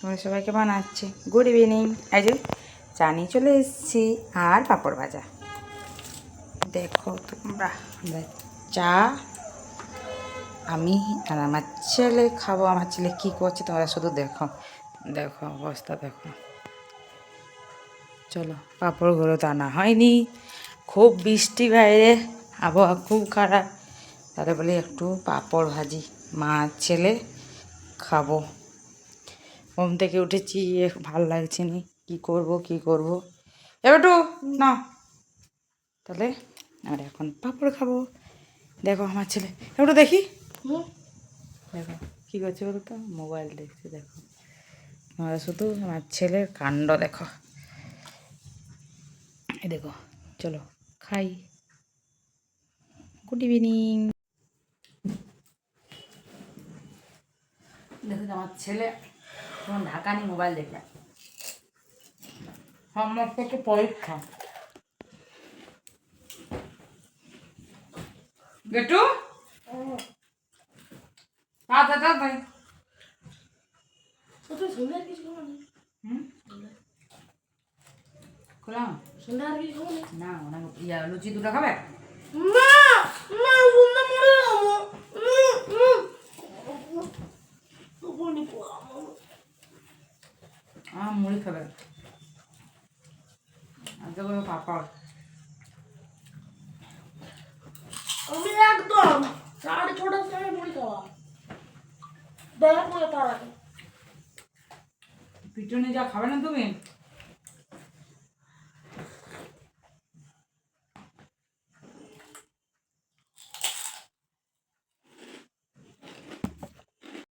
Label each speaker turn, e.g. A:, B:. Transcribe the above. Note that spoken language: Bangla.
A: তোমরা সবাইকে বানাচ্ছি গুড ইভিনিং। এই যে চা নিয়ে চলে এসেছি আর পাঁপড় ভাজা। দেখো তোমরা, আমরা চা আমি আর আমার ছেলে খাবো। আমার ছেলে কী করছে তোমরা শুধু দেখো, দেখো অবস্থা দেখো। চলো, পাঁপড়গুলো তো আনা হয়নি, খুব বৃষ্টি বাইরে, আবহাওয়া খুব খারাপ, তাহলে বলি একটু পাঁপড় ভাজি মা ছেলে খাবো। ঘুম থেকে উঠেছি, ভালো লাগছে নি, কী করবো এবার না, তাহলে আর এখন পাঁপড় খাবো। দেখো আমার ছেলে, একটু দেখি, দেখো কী করছে বলো তো, মোবাইল দেখছে। দেখো তোমরা শুধু আমার ছেলের কাণ্ড দেখো। এই দেখো, চলো খাই। Good evening. দেখো আমার ছেলে তোমার ঢাকা নিয়ে মোবাইল দেখবে, আমার থেকে পরীক্ষা। বেটু তাড়াতাড়ি খোলাম না, লুচি দুটো খাবে? মুড়ি খাবে, পাপড়।
B: আমি একদম 6:30টার সময় মুড়ি খাওয়া দেখা করে তার আগে
A: পিটুনি যা খাবে না তুমি।